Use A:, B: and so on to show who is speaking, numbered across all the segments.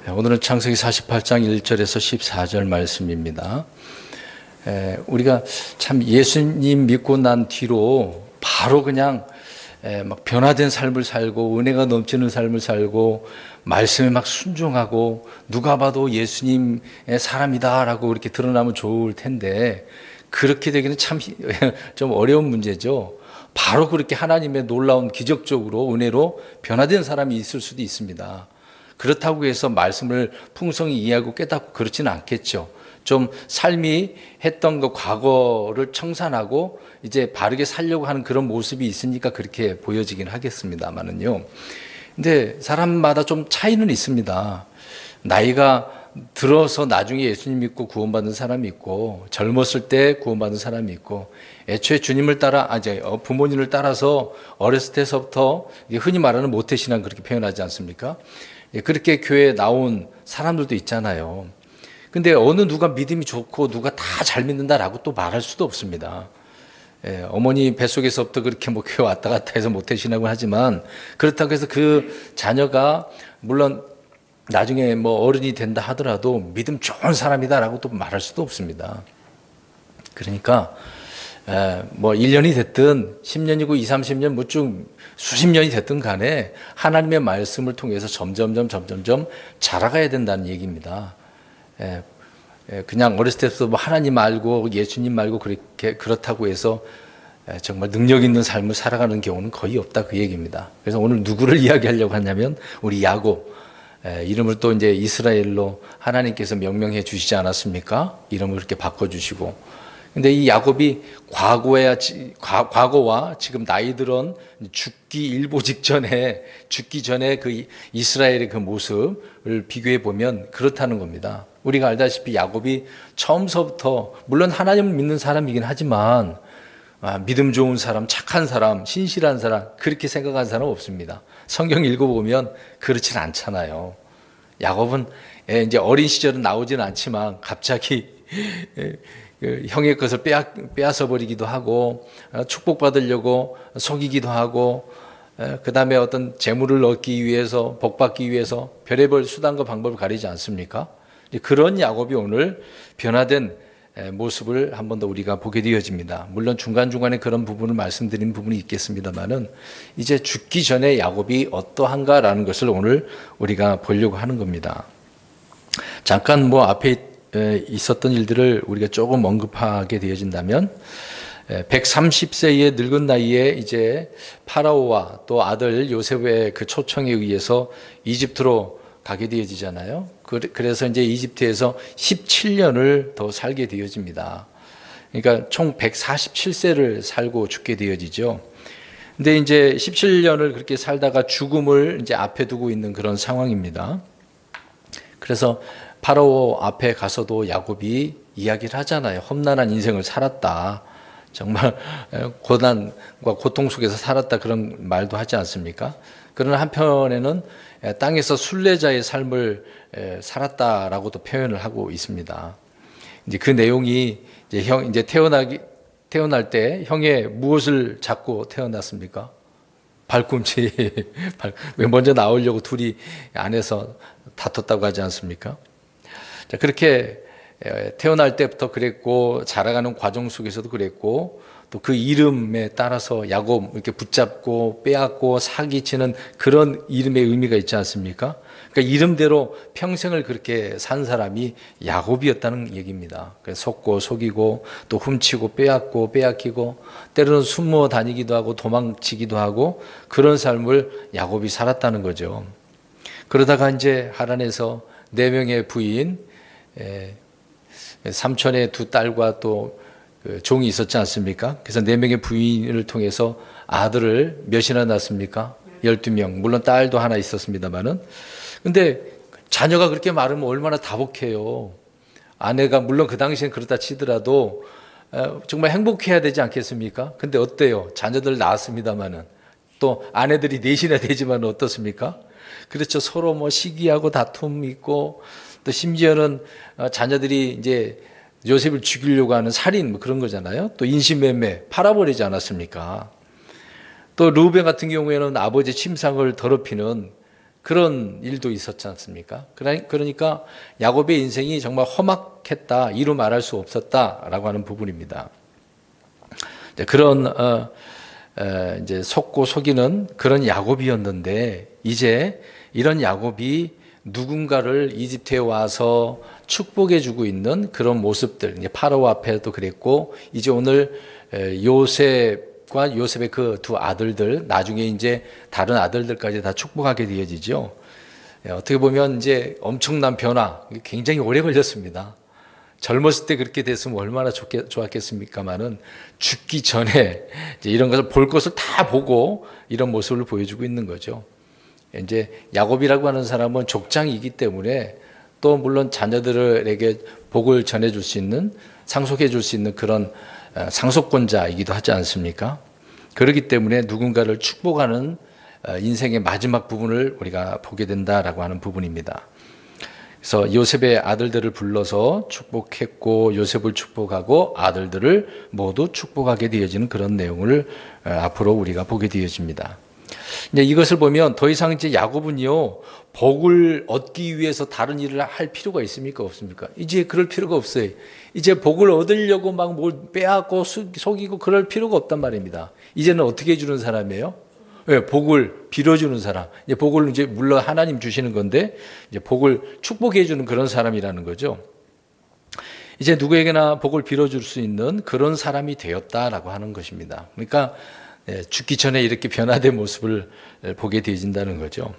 A: 오늘은 창세기 48장 1절에서 14절 말씀입니다. 우리가 참 예수님 믿고 난 뒤로 바로 그냥 막 변화된 삶을 살고 은혜가 넘치는 삶을 살고 말씀에 막 순종하고 누가 봐도 예수님의 사람이다라고 이렇게 드러나면 좋을 텐데 그렇게 되기는 참 좀 어려운 문제죠. 바로 그렇게 하나님의 놀라운 기적적으로 은혜로 변화된 사람이 있을 수도 있습니다. 그렇다고 해서 말씀을 풍성히 이해하고 깨닫고 그렇지는 않겠죠. 좀 삶이 했던 그 과거를 청산하고 이제 바르게 살려고 하는 그런 모습이 있으니까 그렇게 보여지긴 하겠습니다만은요. 근데 사람마다 좀 차이는 있습니다. 나이가 들어서 나중에 예수님 믿고 구원받은 사람이 있고 젊었을 때 구원받은 사람이 있고 애초에 주님을 따라 부모님을 따라서 어렸을 때서부터 흔히 말하는 모태신앙 그렇게 표현하지 않습니까? 그렇게 교회에 나온 사람들도 있잖아요. 근데 어느 누가 믿음이 좋고 누가 다 잘 믿는다라고 또 말할 수도 없습니다. 어머니 뱃속에서부터 그렇게 뭐 교회 왔다 갔다 해서 모태신앙을 하지만 그렇다고 해서 그 자녀가 물론 나중에 뭐 어른이 된다 하더라도 믿음 좋은 사람이다라고 또 말할 수도 없습니다. 그러니까 뭐 1년이 됐든 10년이고 20, 30년 뭐 쭉 수십 년이 됐든 간에 하나님의 말씀을 통해서 점점점 자라가야 된다는 얘기입니다. 그냥 어렸을 때부터 뭐 하나님 알고 예수님 말고 그렇다고 해서 정말 능력 있는 삶을 살아가는 경우는 거의 없다 그 얘기입니다. 그래서 오늘 누구를 이야기하려고 하냐면 우리 야곱, 이름을 또 이제 이스라엘로 하나님께서 명명해 주시지 않았습니까? 이름을 그렇게 바꿔주시고. 근데 이 야곱이 과거와 지금 나이 들은 죽기 전에 그 이스라엘의 그 모습을 비교해 보면 그렇다는 겁니다. 우리가 알다시피 야곱이 처음서부터 물론 하나님을 믿는 사람이긴 하지만 믿음 좋은 사람, 착한 사람, 신실한 사람 그렇게 생각하는 사람은 없습니다. 성경 읽어보면 그렇진 않잖아요. 야곱은 이제 어린 시절은 나오지는 않지만 갑자기 형의 것을 빼앗아 버리기도 하고 축복받으려고 속이기도 하고 그 다음에 어떤 재물을 얻기 위해서 복받기 위해서 별의별 수단과 방법을 가리지 않습니까? 그런 야곱이 오늘 변화된 모습을 한 번 더 우리가 보게 되어집니다. 물론 중간중간에 그런 부분을 말씀드린 부분이 있겠습니다만은 이제 죽기 전에 야곱이 어떠한가라는 것을 오늘 우리가 보려고 하는 겁니다. 잠깐 뭐 앞에 있었던 일들을 우리가 조금 언급하게 되어진다면 130세의 늙은 나이에 이제 파라오와 또 아들 요셉의 그 초청에 의해서 이집트로 가게 되어지잖아요. 그래서 이제 이집트에서 17년을 더 살게 되어집니다. 그러니까 총 147세를 살고 죽게 되어지죠. 근데 이제 17년을 그렇게 살다가 죽음을 이제 앞에 두고 있는 그런 상황입니다. 그래서 파라오 앞에 가서도 야곱이 이야기를 하잖아요. 험난한 인생을 살았다. 정말 고난과 고통 속에서 살았다 그런 말도 하지 않습니까? 그러나 한편에는 땅에서 순례자의 삶을 살았다라고도 표현을 하고 있습니다. 이제 그 내용이 이제 태어날 때 형의 무엇을 잡고 태어났습니까? 발꿈치. 왜 먼저 나오려고 둘이 안에서 다퉜다고 하지 않습니까? 자, 그렇게 태어날 때부터 그랬고 자라가는 과정 속에서도 그랬고 또 그 이름에 따라서 야곱 이렇게 붙잡고 빼앗고 사기치는 그런 이름의 의미가 있지 않습니까? 그러니까 이름대로 평생을 그렇게 산 사람이 야곱이었다는 얘기입니다. 그래서 속고 속이고 또 훔치고 빼앗고 빼앗기고 때로는 숨어 다니기도 하고 도망치기도 하고 그런 삶을 야곱이 살았다는 거죠. 그러다가 이제 하란에서 4명의 부인, 삼촌의 2딸과 또 그 종이 있었지 않습니까? 그래서 4명의 부인을 통해서 아들을 몇이나 낳았습니까? 12명. 물론 딸도 하나 있었습니다만은. 근데 자녀가 그렇게 많으면 얼마나 다복해요. 아내가 물론 그 당시엔 그렇다 치더라도 정말 행복해야 되지 않겠습니까? 근데 어때요? 자녀들 낳았습니다만은. 또 아내들이 4이나 되지만 어떻습니까? 그렇죠. 서로 뭐 시기하고 다툼 있고 또 심지어는 자녀들이 이제 요셉을 죽이려고 하는 살인 뭐 그런 거잖아요. 또 인신매매 팔아버리지 않았습니까? 또 르우벤 같은 경우에는 아버지 침상을 더럽히는 그런 일도 있었지 않습니까? 그러니까 야곱의 인생이 정말 험악했다, 이루 말할 수 없었다라고 하는 부분입니다. 그런 이제 속고 속이는 그런 야곱이었는데, 이제 이런 야곱이 누군가를 이집트에 와서 축복해주고 있는 그런 모습들, 이제 파라오 앞에도 그랬고, 이제 오늘 요셉과 요셉의 그 두 아들들, 나중에 이제 다른 아들들까지 다 축복하게 되어지죠. 어떻게 보면 이제 엄청난 변화, 굉장히 오래 걸렸습니다. 젊었을 때 그렇게 됐으면 얼마나 좋았겠습니까마는 죽기 전에 이제 이런 것을 볼 것을 다 보고 이런 모습을 보여주고 있는 거죠. 이제 야곱이라고 하는 사람은 족장이기 때문에 또 물론 자녀들에게 복을 전해줄 수 있는, 상속해줄 수 있는 그런 상속권자이기도 하지 않습니까? 그렇기 때문에 누군가를 축복하는 인생의 마지막 부분을 우리가 보게 된다라고 하는 부분입니다. 그래서 요셉의 아들들을 불러서 축복했고, 요셉을 축복하고 아들들을 모두 축복하게 되어지는 그런 내용을 앞으로 우리가 보게 되어집니다. 이제 이것을 보면 더 이상 이제 야곱은요, 복을 얻기 위해서 다른 일을 할 필요가 있습니까? 없습니까? 이제 그럴 필요가 없어요. 이제 복을 얻으려고 막 뭘 빼앗고 속이고 그럴 필요가 없단 말입니다. 이제는 어떻게 해주는 사람이에요? 네, 복을 빌어주는 사람. 이제 복을 이제 물론 하나님 주시는 건데, 이제 복을 축복해 주는 그런 사람이라는 거죠. 이제 누구에게나 복을 빌어줄 수 있는 그런 사람이 되었다라고 하는 것입니다. 그러니까 죽기 전에 이렇게 변화된 모습을 보게 되어진다는 거죠.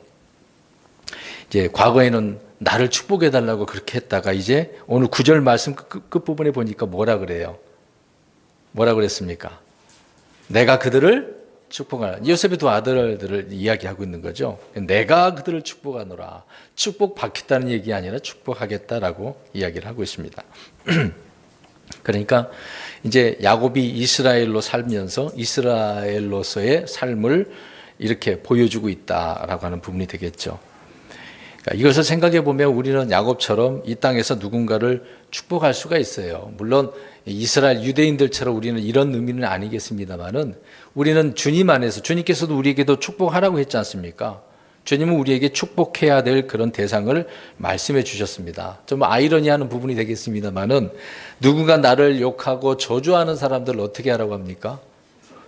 A: 이제 과거에는 나를 축복해 달라고 그렇게 했다가 이제 오늘 9절 말씀 끝부분에 보니까 뭐라 그래요? 뭐라 그랬습니까? 내가 그들을 축복하라. 요셉의 두 아들들을 이야기하고 있는 거죠. 내가 그들을 축복하노라. 축복받겠다는 얘기 아니라 축복하겠다라고 이야기를 하고 있습니다. 그러니까 이제 야곱이 이스라엘로 살면서 이스라엘로서의 삶을 이렇게 보여주고 있다라고 하는 부분이 되겠죠. 그러니까 이것을 생각해 보면 우리는 야곱처럼 이 땅에서 누군가를 축복할 수가 있어요. 물론 이스라엘 유대인들처럼 우리는 이런 의미는 아니겠습니다만은, 우리는 주님 안에서, 주님께서도 우리에게도 축복하라고 했지 않습니까? 주님은 우리에게 축복해야 될 그런 대상을 말씀해 주셨습니다. 좀 아이러니하는 부분이 되겠습니다만은, 누군가 나를 욕하고 저주하는 사람들을 어떻게 하라고 합니까?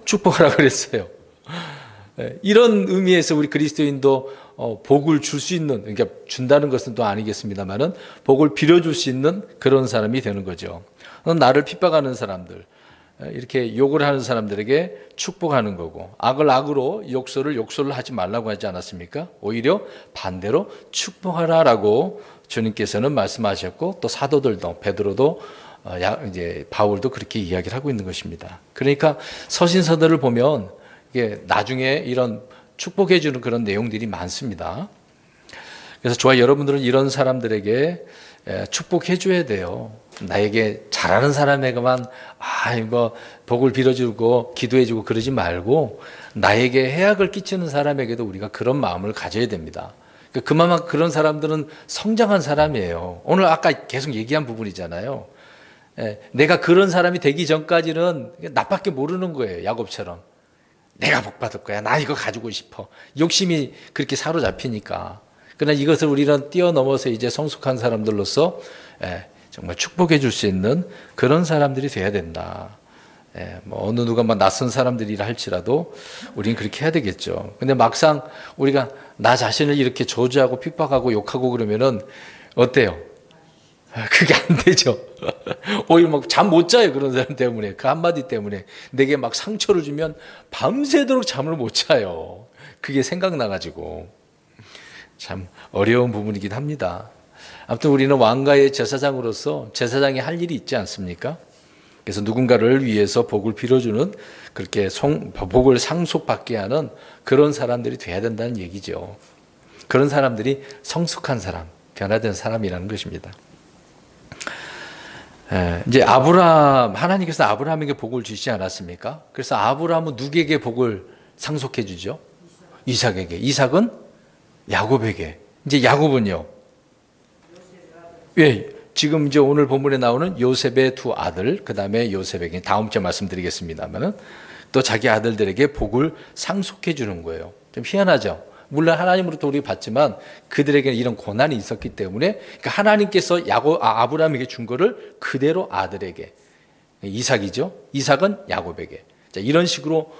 A: 축복하라고 그랬어요. 이런 의미에서 우리 그리스도인도 복을 줄 수 있는, 그러니까 준다는 것은 또 아니겠습니다만은 복을 빌어줄 수 있는 그런 사람이 되는 거죠. 나를 핍박하는 사람들, 이렇게 욕을 하는 사람들에게 축복하는 거고, 악을 악으로 욕설을 하지 말라고 하지 않았습니까? 오히려 반대로 축복하라라고 주님께서는 말씀하셨고, 또 사도들도, 베드로도 이제 바울도 그렇게 이야기를 하고 있는 것입니다. 그러니까 서신서들을 보면 이게 나중에 이런 축복해 주는 그런 내용들이 많습니다. 그래서 저와 여러분들은 이런 사람들에게 축복해 줘야 돼요. 나에게 잘하는 사람에게만 이거 복을 빌어주고 기도해 주고 그러지 말고, 나에게 해악을 끼치는 사람에게도 우리가 그런 마음을 가져야 됩니다. 그만큼 그런 사람들은 성장한 사람이에요. 오늘 아까 계속 얘기한 부분이잖아요. 내가 그런 사람이 되기 전까지는 나밖에 모르는 거예요. 야곱처럼. 내가 복 받을 거야. 나 이거 가지고 싶어. 욕심이 그렇게 사로잡히니까. 그러나 이것을 우리는 뛰어넘어서 이제 성숙한 사람들로서 정말 축복해 줄 수 있는 그런 사람들이 돼야 된다. 뭐 어느 누가 낯선 사람들이라 할지라도 우리는 그렇게 해야 되겠죠. 근데 막상 우리가 나 자신을 이렇게 저주하고 핍박하고 욕하고 그러면은 어때요? 그게 안 되죠. 오히려 막 잠 못 자요. 그런 사람 때문에. 그 한마디 때문에 내게 막 상처를 주면 밤새도록 잠을 못 자요. 그게 생각나가지고. 참 어려운 부분이긴 합니다. 아무튼 우리는 왕가의 제사장으로서 제사장이 할 일이 있지 않습니까? 그래서 누군가를 위해서 복을 빌어주는, 그렇게 복을 상속받게 하는 그런 사람들이 돼야 된다는 얘기죠. 그런 사람들이 성숙한 사람, 변화된 사람이라는 것입니다. 이제 하나님께서 아브라함에게 복을 주시지 않았습니까? 그래서 아브라함은 누구에게 복을 상속해 주죠? 이삭에게. 이삭은 야곱에게. 이제 야곱은요? 지금 이제 오늘 본문에 나오는 요셉의 두 아들, 그 다음에 요셉에게, 다음 주에 말씀드리겠습니다만은, 또 자기 아들들에게 복을 상속해 주는 거예요. 좀 희한하죠? 물론 하나님으로부터 우리가 받지만 그들에게는 이런 고난이 있었기 때문에 그러니까 하나님께서 아브라함에게 준 거를 그대로 아들에게, 이삭이죠. 이삭은 야곱에게. 자, 이런 식으로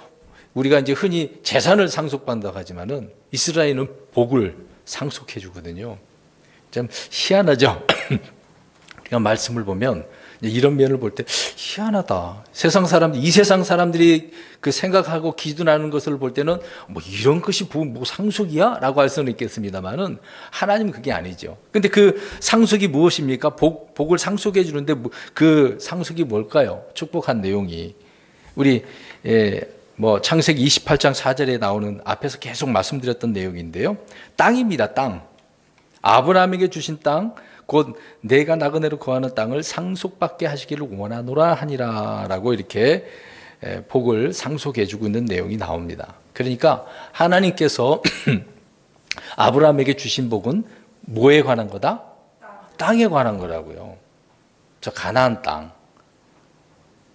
A: 우리가 이제 흔히 재산을 상속받는다고 하지만은 이스라엘은 복을 상속해 주거든요. 참 희한하죠. 우리가 말씀을 보면 이런 면을 볼 때 희한하다. 이 세상 사람들이 그 생각하고 기준하는 것을 볼 때는 뭐 이런 것이 뭐 상속이야? 라고 할 수는 있겠습니다만은 하나님은 그게 아니죠. 근데 그 상속이 무엇입니까? 복을 상속해 주는데 그 상속이 뭘까요? 축복한 내용이 우리 뭐 창세기 28장 4절에 나오는 앞에서 계속 말씀드렸던 내용인데요. 땅입니다. 땅. 아브라함에게 주신 땅, 곧 내가 나그네로 거하는 땅을 상속받게 하시기를 원하노라 하니라 라고 이렇게 복을 상속해 주고 있는 내용이 나옵니다. 그러니까 하나님께서 아브라함에게 주신 복은 뭐에 관한 거다? 땅에 관한 거라고요. 저 가나안 땅.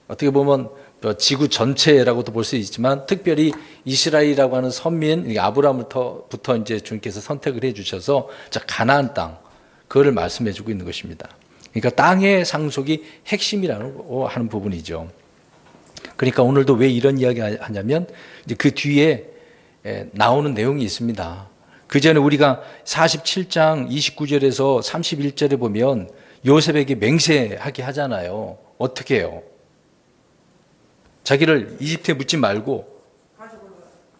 A: 어떻게 보면 지구 전체라고도 볼 수 있지만 특별히 이스라엘이라고 하는 선민 아브라함부터 이제 주님께서 선택을 해 주셔서 저 가나안 땅 그거를 말씀해 주고 있는 것입니다. 그러니까 땅의 상속이 핵심이라고 하는 부분이죠. 그러니까 오늘도 왜 이런 이야기 하냐면 이제 그 뒤에 나오는 내용이 있습니다. 그 전에 우리가 47장 29절에서 31절에 보면 요셉에게 맹세하게 하잖아요. 어떻게 해요? 자기를 이집트에 묻지 말고,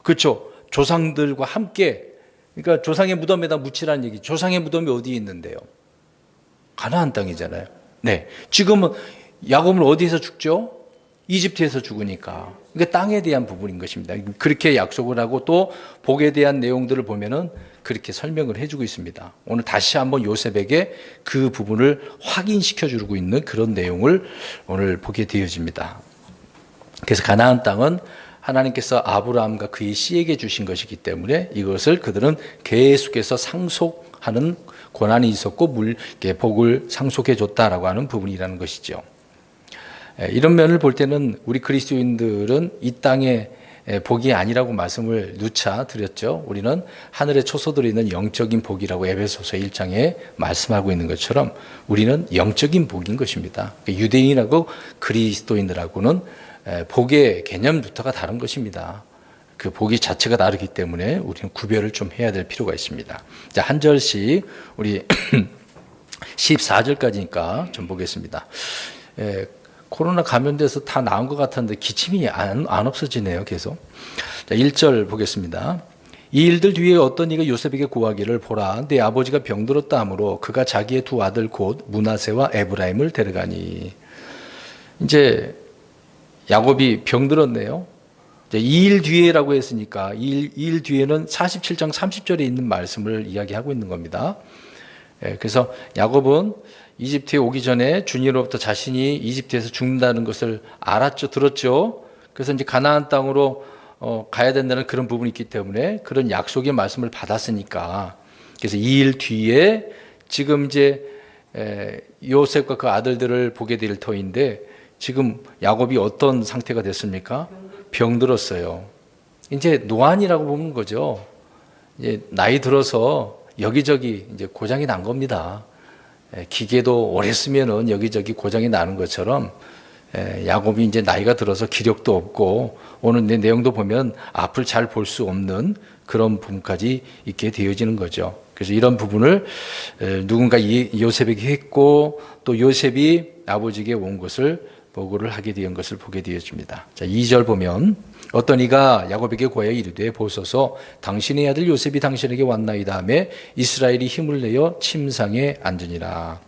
A: 그렇죠. 조상들과 함께, 그러니까 조상의 무덤에다 묻히라는 얘기. 조상의 무덤이 어디에 있는데요? 가나안 땅이잖아요. 네. 지금은 야곱은 어디에서 죽죠? 이집트에서 죽으니까. 그러니까 땅에 대한 부분인 것입니다. 그렇게 약속을 하고 또 복에 대한 내용들을 보면은 그렇게 설명을 해주고 있습니다. 오늘 다시 한번 요셉에게 그 부분을 확인시켜 주고 있는 그런 내용을 오늘 보게 되어집니다. 그래서 가나안 땅은 하나님께서 아브라함과 그의 씨에게 주신 것이기 때문에 이것을 그들은 계속해서 상속하는 고난이 있었고 복을 상속해 줬다라고 하는 부분이라는 것이죠. 이런 면을 볼 때는 우리 그리스도인들은 이 땅의 복이 아니라고 말씀을 누차 드렸죠. 우리는 하늘에 초소들이 있는 영적인 복이라고 에베소서 1장에 말씀하고 있는 것처럼 우리는 영적인 복인 것입니다. 유대인하고 그리스도인들하고는 복의 개념부터가 다른 것입니다. 그 복이 자체가 다르기 때문에 우리는 구별을 좀 해야 될 필요가 있습니다. 자, 한 절씩 우리 14절까지니까 좀 보겠습니다. 코로나 감염돼서 다 나은 것 같았는데 기침이 안 없어지네요. 계속. 자, 1절 보겠습니다. 이 일들 뒤에 어떤 이가 요셉에게 구하기를 보라 내 아버지가 병들었다 하므로 그가 자기의 두 아들 곧 므낫세와 에브라임을 데려가니. 이제 야곱이 병들었네요. 이 일 뒤에라고 했으니까 이 일 뒤에는 47장 30절에 있는 말씀을 이야기하고 있는 겁니다. 그래서 야곱은 이집트에 오기 전에 주님으로부터 자신이 이집트에서 죽는다는 것을 알았죠, 들었죠. 그래서 이제 가나안 땅으로 가야 된다는 그런 부분이 있기 때문에 그런 약속의 말씀을 받았으니까. 그래서 이 일 뒤에 지금 이제 요셉과 그 아들들을 보게 될 터인데 지금 야곱이 어떤 상태가 됐습니까? 병들었어요. 이제 노안이라고 보는 거죠. 이제 나이 들어서 여기저기 이제 고장이 난 겁니다. 기계도 오래 쓰면은 여기저기 고장이 나는 것처럼 야곱이 이제 나이가 들어서 기력도 없고 오늘 내 내용도 보면 앞을 잘 볼 수 없는 그런 부분까지 있게 되어지는 거죠. 그래서 이런 부분을 누군가 요셉에게 했고 또 요셉이 아버지에게 온 것을 보고를 하게 된 것을 보게 되어집니다. 자, 2절 보면 어떤 이가 야곱에게 고하여 이르되 보소서 당신의 아들 요셉이 당신에게 왔나이다 하매 이스라엘이 힘을 내어 침상에 앉으니라.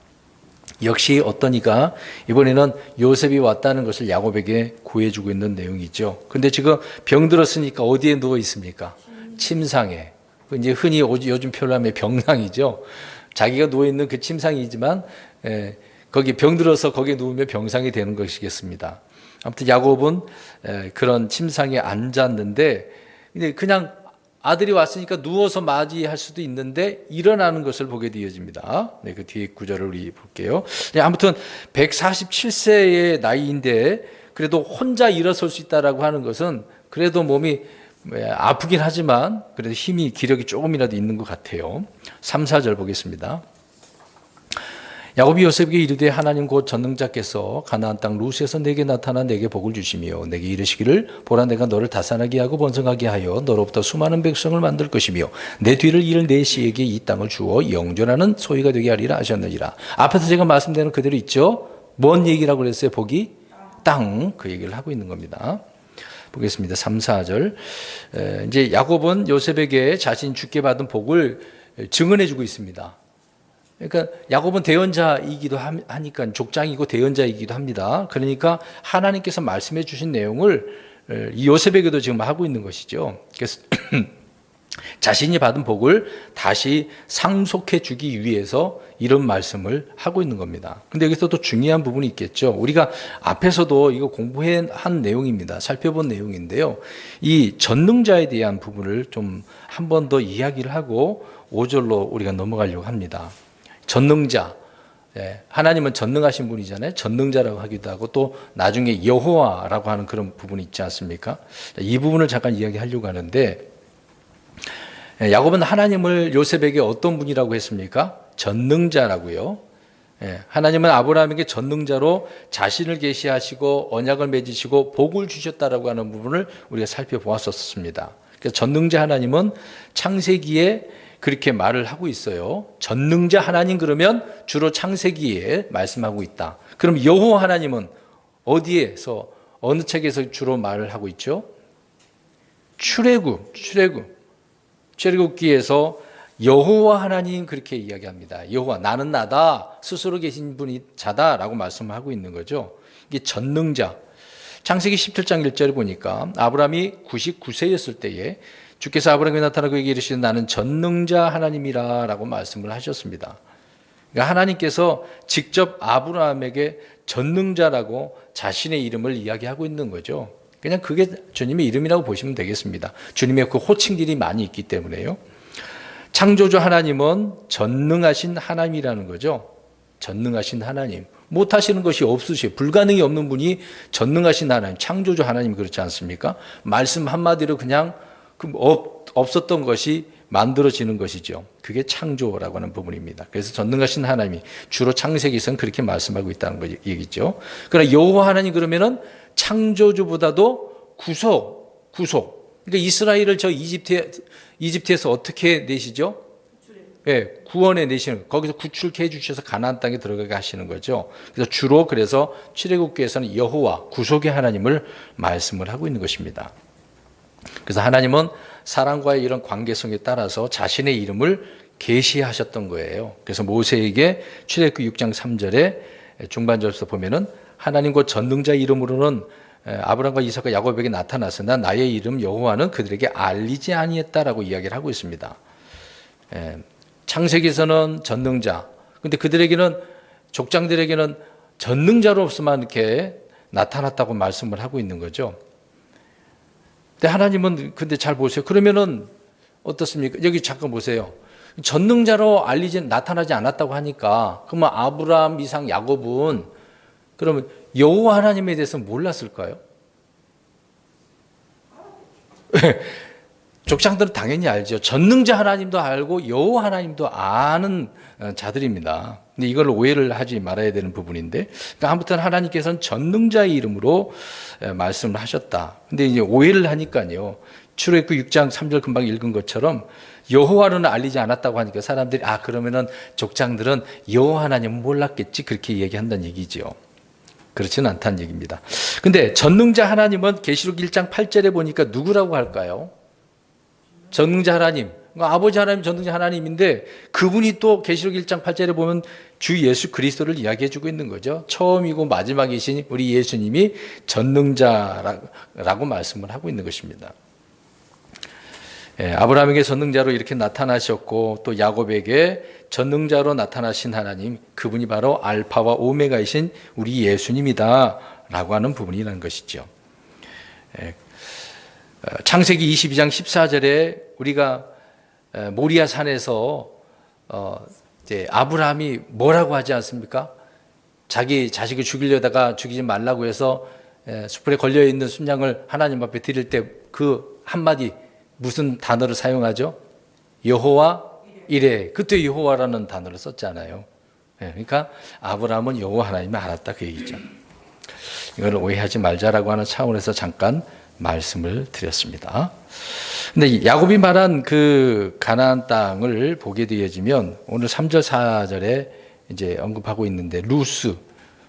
A: 역시 어떤 이가 이번에는 요셉이 왔다는 것을 야곱에게 구해주고 있는 내용이죠. 근데 지금 병들었으니까 어디에 누워 있습니까? 침상에. 이제 흔히 요즘 표현을 하면 병상이죠. 자기가 누워 있는 그 침상이지만 거기 병들어서 거기에 누우면 병상이 되는 것이겠습니다. 아무튼 야곱은 그런 침상에 앉았는데 그냥 아들이 왔으니까 누워서 맞이할 수도 있는데 일어나는 것을 보게 되어집니다. 네, 그 뒤에 구절을 우리 볼게요. 네, 아무튼 147세의 나이인데 그래도 혼자 일어설 수 있다라고 하는 것은 그래도 몸이 아프긴 하지만 그래도 힘이 기력이 조금이라도 있는 것 같아요. 3, 4절 보겠습니다. 야곱이 요셉에게 이르되 하나님 곧 전능자께서 가나안 땅 루스에서 내게 나타나 내게 복을 주시며 내게 이르시기를 보라 내가 너를 다산하게 하고 번성하게 하여 너로부터 수많은 백성을 만들 것이며 내 뒤를 이을 내 씨에게 이 땅을 주어 영존하는 소유가 되게 하리라 하셨느니라. 앞에서 제가 말씀드린 그대로 있죠. 뭔 얘기라고 그랬어요? 복이? 땅. 그 얘기를 하고 있는 겁니다. 보겠습니다. 3, 4절. 이제 야곱은 요셉에게 자신이 주께 받은 복을 증언해 주고 있습니다. 그러니까 야곱은 대언자이기도 하니까 족장이고 대언자이기도 합니다. 그러니까 하나님께서 말씀해 주신 내용을 이 요셉에게도 지금 하고 있는 것이죠. 그래서 자신이 받은 복을 다시 상속해 주기 위해서 이런 말씀을 하고 있는 겁니다. 근데 여기서 또 중요한 부분이 있겠죠. 우리가 앞에서도 이거 공부한 내용입니다. 살펴본 내용인데요. 이 전능자에 대한 부분을 좀 한 번 더 이야기를 하고 5절로 우리가 넘어가려고 합니다. 전능자, 하나님은 전능하신 분이잖아요. 전능자라고 하기도 하고 또 나중에 여호와라고 하는 그런 부분이 있지 않습니까? 이 부분을 잠깐 이야기하려고 하는데 야곱은 하나님을 요셉에게 어떤 분이라고 했습니까? 전능자라고요. 하나님은 아브라함에게 전능자로 자신을 계시하시고 언약을 맺으시고 복을 주셨다라고 하는 부분을 우리가 살펴보았었습니다. 그래서 전능자 하나님은 창세기에 그렇게 말을 하고 있어요. 전능자 하나님 그러면 주로 창세기에 말씀하고 있다. 그럼 여호와 하나님은 어디에서 어느 책에서 주로 말을 하고 있죠? 출애굽기에서 여호와 하나님 그렇게 이야기합니다. 여호와 나는 나다 스스로 계신 분이 자다라고 말씀하고 있는 거죠. 이게 전능자. 창세기 17장 1절에 보니까 아브라함이 99세였을 때에 주께서 아브라함에게 나타나 그에게 이르시되 나는 전능자 하나님이라 라고 말씀을 하셨습니다. 그러니까 하나님께서 직접 아브라함에게 전능자라고 자신의 이름을 이야기하고 있는 거죠. 그냥 그게 주님의 이름이라고 보시면 되겠습니다. 주님의 그 호칭들이 많이 있기 때문에요. 창조주 하나님은 전능하신 하나님이라는 거죠. 전능하신 하나님. 못하시는 것이 없으시고 불가능이 없는 분이 전능하신 하나님, 창조주 하나님이 그렇지 않습니까? 말씀 한마디로 그냥 없었던 것이 만들어지는 것이죠. 그게 창조라고 하는 부분입니다. 그래서 전능하신 하나님이 주로 창세기에서는 그렇게 말씀하고 있다는 얘기죠. 그러나 여호와 하나님 그러면은 창조주보다도 구속. 그러니까 이스라엘을 저 이집트에서 어떻게 내시죠? 구원해 내시는 거기서 구출케 해주셔서 가나안 땅에 들어가게 하시는 거죠. 그래서 주로 그래서 출애굽기에서는 여호와 구속의 하나님을 말씀을 하고 있는 것입니다. 그래서 하나님은 사람과의 이런 관계성에 따라서 자신의 이름을 계시하셨던 거예요. 그래서 모세에게 출애굽기 6장 3절에 중반절에서 보면은 하나님 곧 전능자 이름으로는 아브라함과 이삭과 야곱에게 나타났으나 나의 이름 여호와는 그들에게 알리지 아니했다라고 이야기를 하고 있습니다. 창세기에서는 전능자. 근데 그들에게는 족장들에게는 전능자로서만 이렇게 나타났다고 말씀을 하고 있는 거죠. 근데 하나님은 근데 잘 보세요. 그러면은 어떻습니까? 여기 잠깐 보세요. 전능자로 나타나지 않았다고 하니까 그러면 아브라함, 이삭, 야곱은 그러면 여호와 하나님에 대해서 몰랐을까요? 족장들은 당연히 알죠. 전능자 하나님도 알고 여호와 하나님도 아는 자들입니다. 근데 이걸 오해를 하지 말아야 되는 부분인데, 그러니까 아무튼 하나님께서는 전능자의 이름으로 말씀을 하셨다. 근데 이제 오해를 하니까요. 출애굽기 6장 3절 금방 읽은 것처럼 여호와는 알리지 않았다고 하니까 사람들이 그러면은 족장들은 여호와 하나님은 몰랐겠지 그렇게 얘기한다는 얘기죠. 그렇지는 않다는 얘기입니다. 근데 전능자 하나님은 계시록 1장 8절에 보니까 누구라고 할까요? 전능자 하나님. 그러니까 아버지 하나님 전능자 하나님인데 그분이 또 계시록 1장 8절에 보면 주 예수 그리스도를 이야기해 주고 있는 거죠. 처음이고 마지막이신 우리 예수님이 전능자라고 말씀을 하고 있는 것입니다. 아브라함에게 전능자로 이렇게 나타나셨고 또 야곱에게 전능자로 나타나신 하나님, 그분이 바로 알파와 오메가이신 우리 예수님이다 라고 하는 부분이라는 것이죠. 창세기 22장 14절에 우리가 모리아 산에서 이제 아브라함이 뭐라고 하지 않습니까? 자기 자식을 죽이려다가 죽이지 말라고 해서 숯불에 걸려있는 순양을 하나님 앞에 드릴 때 그 한마디 무슨 단어를 사용하죠? 여호와 이레. 그때 여호와라는 단어를 썼잖아요. 그러니까 아브라함은 여호와 하나님을 알았다 그 얘기죠. 이걸 오해하지 말자라고 하는 차원에서 잠깐 말씀을 드렸습니다. 근데 야곱이 말한 그 가나안 땅을 보게 되어지면 오늘 3절 4절에 이제 언급하고 있는데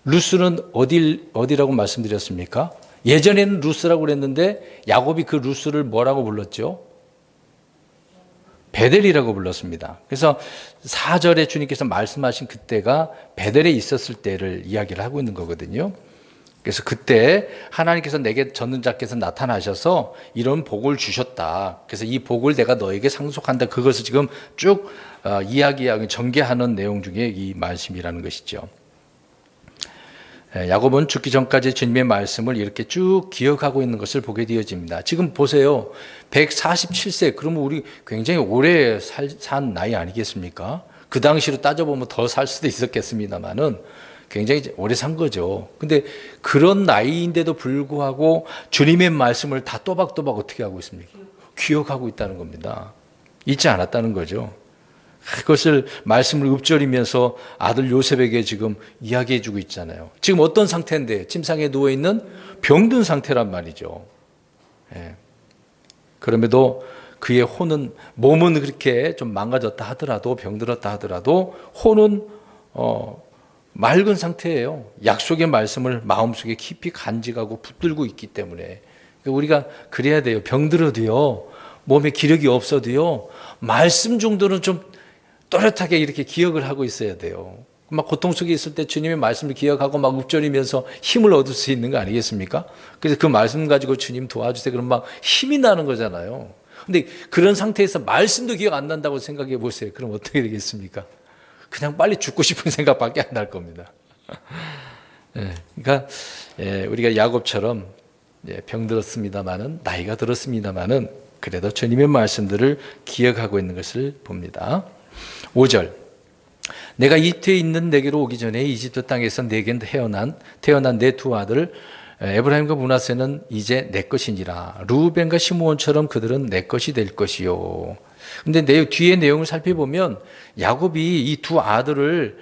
A: 루스는 어디라고 말씀드렸습니까? 예전에는 루스라고 그랬는데 야곱이 그 루스를 뭐라고 불렀죠? 베델이라고 불렀습니다. 그래서 4절에 주님께서 말씀하신 그때가 베델에 있었을 때를 이야기를 하고 있는 거거든요. 그래서 그때 하나님께서 내게 젖는 자께서 나타나셔서 이런 복을 주셨다. 그래서 이 복을 내가 너에게 상속한다. 그것을 지금 쭉 이야기하고 전개하는 내용 중에 이 말씀이라는 것이죠. 야곱은 죽기 전까지 주님의 말씀을 이렇게 쭉 기억하고 있는 것을 보게 되어집니다. 지금 보세요. 147세, 그러면 우리 굉장히 오래 산 나이 아니겠습니까? 그 당시로 따져보면 더 살 수도 있었겠습니다만은 굉장히 오래 산 거죠. 근데 그런 나이인데도 불구하고 주님의 말씀을 다 또박또박 어떻게 하고 있습니까? 기억하고 있다는 겁니다. 잊지 않았다는 거죠. 그것을 말씀을 읊조리면서 아들 요셉에게 지금 이야기해 주고 있잖아요. 지금 어떤 상태인데 침상에 누워있는 병든 상태란 말이죠. 그럼에도 그의 혼은, 몸은 그렇게 좀 망가졌다 하더라도, 병들었다 하더라도 혼은 맑은 상태예요. 약속의 말씀을 마음속에 깊이 간직하고 붙들고 있기 때문에 우리가 그래야 돼요. 병들어도요, 몸에 기력이 없어도요, 말씀 정도는 좀 또렷하게 이렇게 기억을 하고 있어야 돼요. 막 고통 속에 있을 때 주님의 말씀을 기억하고 막 읊조리면서 힘을 얻을 수 있는 거 아니겠습니까? 그래서 그 말씀 가지고 주님 도와주세요. 그럼 막 힘이 나는 거잖아요. 근데 그런 상태에서 말씀도 기억 안 난다고 생각해 보세요. 그럼 어떻게 되겠습니까? 그냥 빨리 죽고 싶은 생각밖에 안 날 겁니다. 그러니까 우리가 야곱처럼 병들었습니다마는, 나이가 들었습니다마는 그래도 주님의 말씀들을 기억하고 있는 것을 봅니다. 5절, 내가 이집트에 있는 내게로 오기 전에 이집트 땅에서 내겐 태어난 내 두 아들 에브라임과 므낫세는 이제 내 것이니라. 루벤과 시므온처럼 그들은 내 것이 될 것이요. 근데 뒤에 내용을 살펴보면 야곱이 이 두 아들을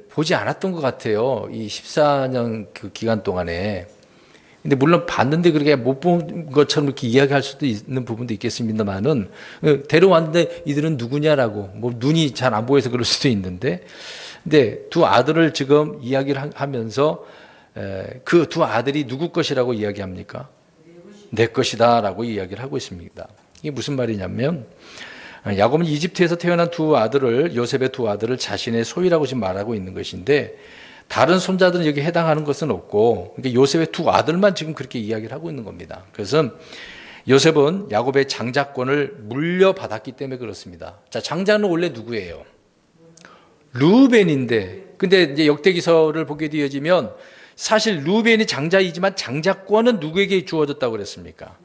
A: 보지 않았던 것 같아요. 이 14년 그 기간 동안에. 근데 물론 봤는데 그렇게 못 본 것처럼 이렇게 이야기할 수도 있는 부분도 있겠습니다만은, 데려왔는데 이들은 누구냐라고, 뭐 눈이 잘 안 보여서 그럴 수도 있는데, 근데 두 아들을 지금 이야기를 하면서 그 두 아들이 누구 것이라고 이야기합니까? 내 것이다라고 이야기를 하고 있습니다. 이게 무슨 말이냐면, 야곱은 이집트에서 태어난 두 아들을, 요셉의 두 아들을 자신의 소유라고 지금 말하고 있는 것인데, 다른 손자들은 여기 해당하는 것은 없고, 그러니까 요셉의 두 아들만 지금 그렇게 이야기를 하고 있는 겁니다. 그래서 요셉은 야곱의 장자권을 물려받았기 때문에 그렇습니다. 자, 장자는 원래 누구예요? 루벤인데, 근데 이제 역대기서를 보게 되어지면 사실 루벤이 장자이지만 장자권은 누구에게 주어졌다고 그랬습니까?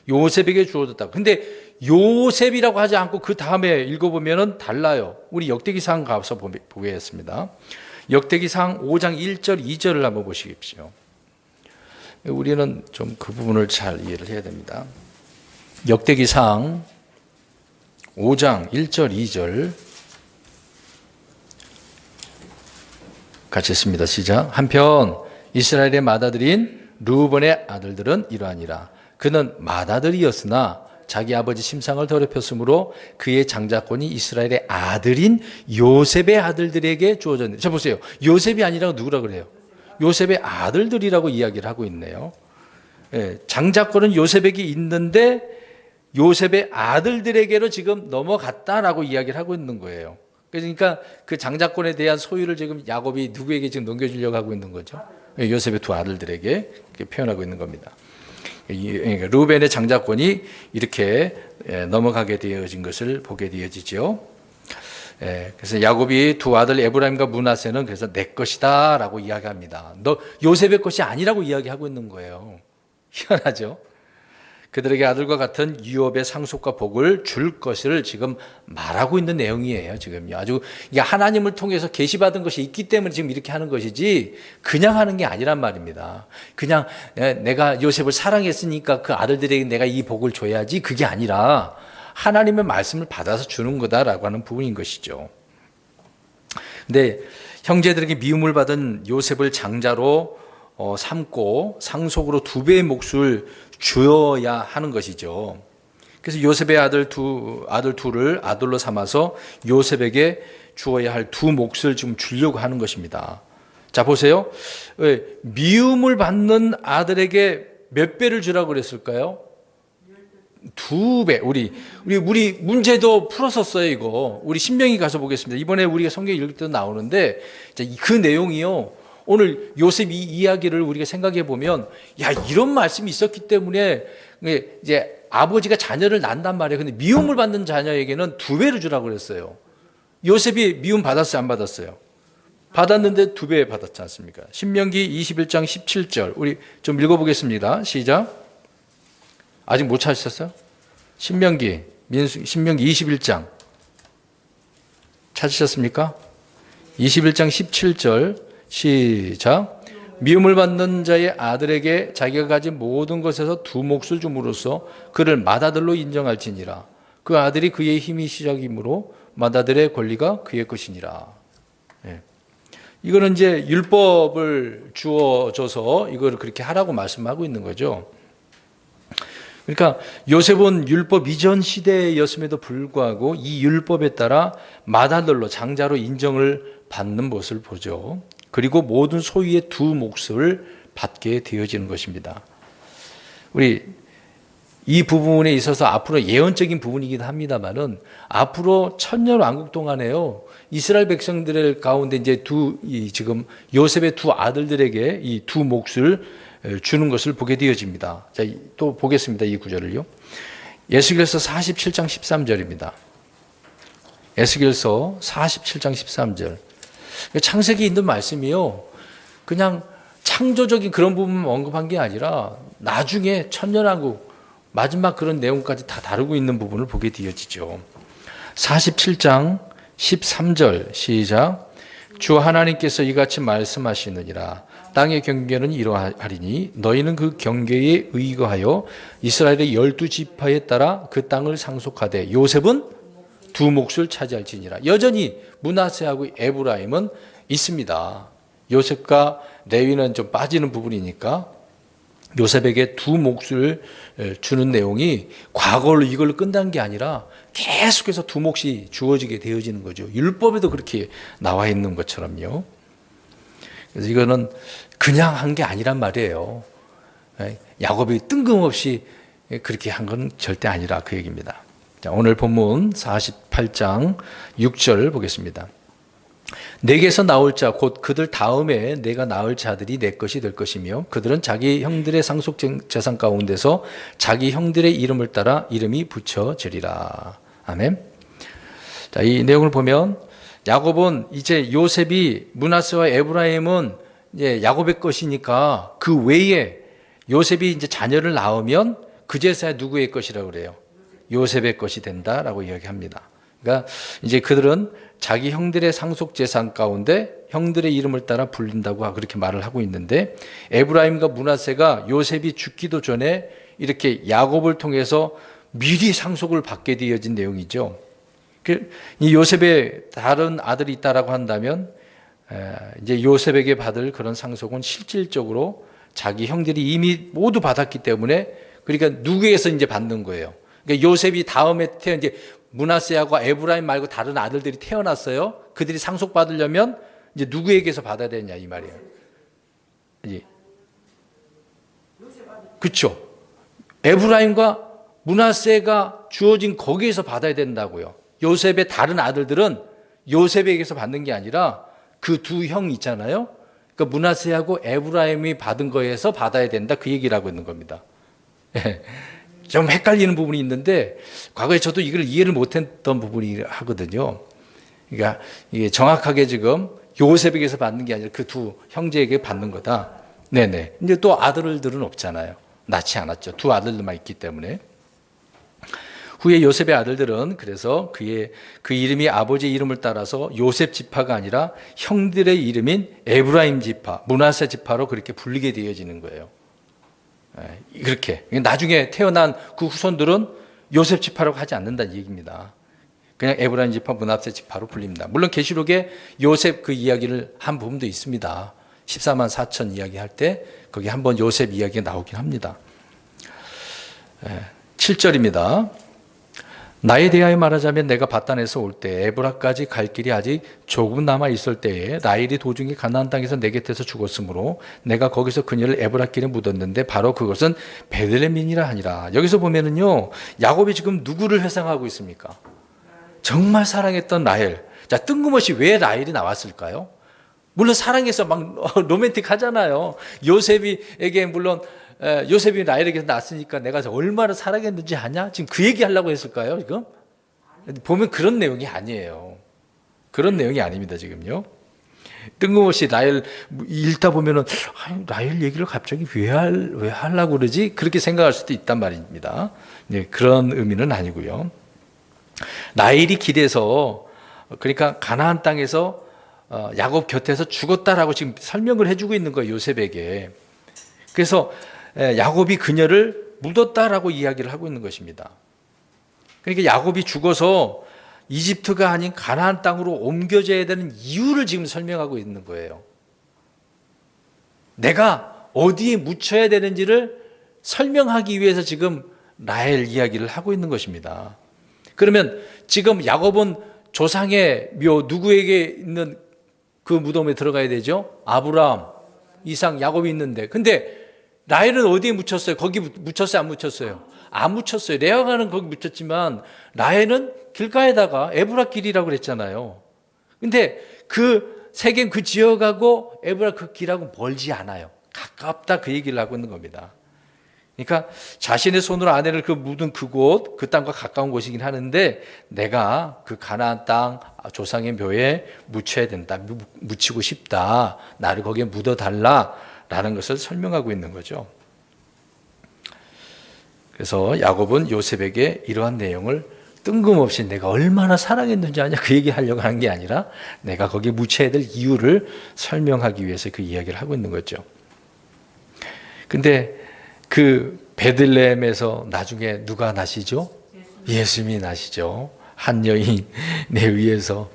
A: 요셉에게 주어졌다고. 근데 요셉이라고 하지 않고 그 다음에 읽어보면은 달라요. 우리 역대기상 가서 보겠습니다. 역대기상 5장 1절 2절을 한번 보시십시오. 우리는 좀 그 부분을 잘 이해를 해야 됩니다. 역대기상 5장 1절 2절 같이 읽습니다. 시작. 한편 이스라엘의 맏아들인 르우벤의 아들들은 이러하니라. 그는 맏아들이었으나 자기 아버지 심상을 더럽혔으므로 그의 장자권이 이스라엘의 아들인 요셉의 아들들에게 주어졌네요. 자, 보세요. 요셉이 아니라 누구라 그래요? 요셉의 아들들이라고 이야기를 하고 있네요. 장자권은 요셉에게 있는데 요셉의 아들들에게로 지금 넘어갔다라고 이야기를 하고 있는 거예요. 그러니까 그 장자권에 대한 소유를 지금 야곱이 누구에게 지금 넘겨주려고 하고 있는 거죠? 요셉의 두 아들들에게 이렇게 표현하고 있는 겁니다. 루벤의 장자권이 이렇게 넘어가게 되어진 것을 보게 되어지죠. 그래서 야곱이 두 아들 에브라임과 므낫세는 그래서 내 것이다라고 이야기합니다. 너 요셉의 것이 아니라고 이야기하고 있는 거예요. 희한하죠. 그들에게 아들과 같은 유업의 상속과 복을 줄 것을 지금 말하고 있는 내용이에요. 지금요. 아주 이게 하나님을 통해서 계시받은 것이 있기 때문에 지금 이렇게 하는 것이지 그냥 하는 게 아니란 말입니다. 그냥 내가 요셉을 사랑했으니까 그 아들들에게 내가 이 복을 줘야지 그게 아니라 하나님의 말씀을 받아서 주는 거다라고 하는 부분인 것이죠. 근데 형제들에게 미움을 받은 요셉을 장자로 삼고 상속으로 2배의 몫을 주어야 하는 것이죠. 그래서 요셉의 아들 둘을 아들로 삼아서 요셉에게 주어야 할 2몫을 지금 주려고 하는 것입니다. 자, 보세요. 미움을 받는 아들에게 몇 배를 주라고 그랬을까요? 2배. 우리 문제도 풀었었어요, 이거. 우리 신명기 가서 보겠습니다. 이번에 우리가 성경 읽을 때도 나오는데, 그 내용이요. 오늘 요셉 이 이야기를 우리가 생각해 보면, 야, 이런 말씀이 있었기 때문에, 이제 아버지가 자녀를 낳는단 말이에요. 근데 미움을 받는 자녀에게는 2배를 주라고 그랬어요. 요셉이 미움 받았어요, 안 받았어요? 받았는데 2배 받았지 않습니까? 신명기 21장 17절. 우리 좀 읽어보겠습니다. 시작. 아직 못 찾으셨어요? 신명기 21장 찾으셨습니까? 21장 17절 시작. 미움을 받는 자의 아들에게 자기가 가진 모든 것에서 2몫을 줌으로써 그를 맏아들로 인정할지니라. 그 아들이 그의 힘이 시작이므로 맏아들의 권리가 그의 것이니라. 네. 이거는 이제 율법을 주어줘서 이걸 그렇게 하라고 말씀하고 있는 거죠. 그러니까 요셉은 율법 이전 시대였음에도 불구하고 이 율법에 따라 맏아들로 장자로 인정을 받는 것을 보죠. 그리고 모든 소유의 2몫을 받게 되어지는 것입니다. 우리 이 부분에 있어서 앞으로 예언적인 부분이기도 합니다만은 앞으로 천년왕국 동안에요. 이스라엘 백성들 가운데 이제 지금 요셉의 2 아들들에게 이 2몫을 주는 것을 보게 되어집니다. 자, 또 보겠습니다. 이 구절을요. 에스겔서 47장 13절입니다. 에스겔서 47장 13절. 창세기에 있는 말씀이요. 그냥 창조적인 그런 부분만 언급한 게 아니라 나중에 천년왕국 마지막 그런 내용까지 다 다루고 있는 부분을 보게 되어지죠. 47장 13절 시작. 주 하나님께서 이같이 말씀하시느니라. 땅의 경계는 이러하리니 너희는 그 경계에 의거하여 이스라엘의 12지파에 따라 그 땅을 상속하되 요셉은 2몫을 차지할지니라. 여전히 므낫세하고 에브라임은 있습니다. 요셉과 레위는 좀 빠지는 부분이니까 요셉에게 2몫을 주는 내용이 과거로 이걸로 끝난 게 아니라 계속해서 2몫이 주어지게 되어지는 거죠. 율법에도 그렇게 나와 있는 것처럼요. 그래서 이거는 그냥 한 게 아니란 말이에요. 야곱이 뜬금없이 그렇게 한 건 절대 아니라 그 얘기입니다. 자, 오늘 본문 48장 6절 보겠습니다. 내게서 나올 자 곧 그들 다음에 내가 낳을 자들이 내 것이 될 것이며 그들은 자기 형들의 상속 재산 가운데서 자기 형들의 이름을 따라 이름이 붙여지리라. 아멘. 자, 이 내용을 보면 야곱은 이제 요셉이 므낫세와 에브라임은 이제 야곱의 것이니까 그 외에 요셉이 이제 자녀를 낳으면 그제서야 누구의 것이라고 그래요? 요셉의 것이 된다라고 이야기합니다. 그러니까 이제 그들은 자기 형들의 상속 재산 가운데 형들의 이름을 따라 불린다고 그렇게 말을 하고 있는데 에브라임과 므낫세가 요셉이 죽기도 전에 이렇게 야곱을 통해서 미리 상속을 받게 되어진 내용이죠. 이 요셉의 다른 아들이 있다라고 한다면 이제 요셉에게 받을 그런 상속은 실질적으로 자기 형들이 이미 모두 받았기 때문에 그러니까 누구에게서 이제 받는 거예요. 그러니까 요셉이 다음에 이제 므낫세하고 에브라임 말고 다른 아들들이 태어났어요. 그들이 상속받으려면 이제 누구에게서 받아야 되냐 이 말이에요. 그렇죠. 에브라임과 므낫세가 주어진 거기에서 받아야 된다고요. 요셉의 다른 아들들은 요셉에게서 받는 게 아니라 그 2형 있잖아요. 그러니까 므낫세하고 에브라임이 받은 거에서 받아야 된다 그 얘기를 하고 있는 겁니다. 좀 헷갈리는 부분이 있는데 과거에 저도 이걸 이해를 못했던 부분이 하거든요. 그러니까 이게 정확하게 지금 요셉에게서 받는 게 아니라 그 2 형제에게 받는 거다. 네네. 이제 또 아들들은 없잖아요. 낳지 않았죠. 두 아들들만 있기 때문에. 후에 요셉의 아들들은 그래서 그 이름이 아버지의 이름을 따라서 요셉 지파가 아니라 형들의 이름인 에브라임 지파, 므낫세 지파로 그렇게 불리게 되어지는 거예요. 그렇게 나중에 태어난 그 후손들은 요셉 지파라고 하지 않는다는 얘기입니다. 그냥 에브라임 지파, 므낫세 지파로 불립니다. 물론 계시록에 요셉 그 이야기를 한 부분도 있습니다. 14만 4천 이야기할 때 거기 한번 요셉 이야기가 나오긴 합니다. 7절입니다. 나에 대하여 말하자면 내가 바단에서 올 때 에브라까지 갈 길이 아직 조금 남아 있을 때에 라헬이 도중에 가나안 땅에서 내 곁에서 죽었으므로 내가 거기서 그녀를 에브라길에 묻었는데 바로 그것은 베들레헴이니라 하니라. 여기서 보면은요, 야곱이 지금 누구를 회상하고 있습니까? 정말 사랑했던 라헬. 자, 뜬금없이 왜 라헬이 나왔을까요? 물론 사랑해서 막 로맨틱하잖아요. 요셉에게 물론 요셉이 라헬에게 낳았으니까 내가 얼마나 사랑했는지 아냐? 지금 그 얘기 하려고 했을까요? 지금 보면 그런 내용이 아니에요. 그런 내용이 아닙니다. 지금요. 뜬금없이 라헬 읽다 보면은 라헬 얘기를 갑자기 왜 하려고 그러지? 그렇게 생각할 수도 있단 말입니다. 네, 그런 의미는 아니고요. 라헬이 길에서 그러니까 가나안 땅에서 야곱 곁에서 죽었다라고 지금 설명을 해주고 있는 거예요. 요셉에게. 그래서 야곱이 그녀를 묻었다라고 이야기를 하고 있는 것입니다. 그러니까 야곱이 죽어서 이집트가 아닌 가나안 땅으로 옮겨져야 되는 이유를 지금 설명하고 있는 거예요. 내가 어디에 묻혀야 되는지를 설명하기 위해서 지금 라헬 이야기를 하고 있는 것입니다. 그러면 지금 야곱은 조상의 묘 누구에게 있는 그 무덤에 들어가야 되죠? 아브라함, 이삭, 야곱이 있는데. 근데 라헬은 어디에 묻혔어요? 거기 묻혔어요? 안 묻혔어요? 안 묻혔어요. 레아가는 거기 묻혔지만 라헬은 길가에다가 에브라 길이라고 그랬잖아요. 근데 그 세겜 그 지역하고 에브라 그 길하고 멀지 않아요. 가깝다 그 얘기를 하고 있는 겁니다. 그러니까 자신의 손으로 아내를 그 묻은 그곳, 그 땅과 가까운 곳이긴 하는데 내가 그 가나안 땅 조상의 묘에 묻혀야 된다. 묻히고 싶다. 나를 거기에 묻어달라. 라는 것을 설명하고 있는 거죠. 그래서 야곱은 요셉에게 이러한 내용을 뜬금없이 내가 얼마나 사랑했는지 아냐 그 얘기하려고 하는 게 아니라 내가 거기에 묻혀야 될 이유를 설명하기 위해서 그 이야기를 하고 있는 거죠. 근데 그 베들레헴에서 나중에 누가 나시죠? 예수님이 나시죠. 한 여인에 의해서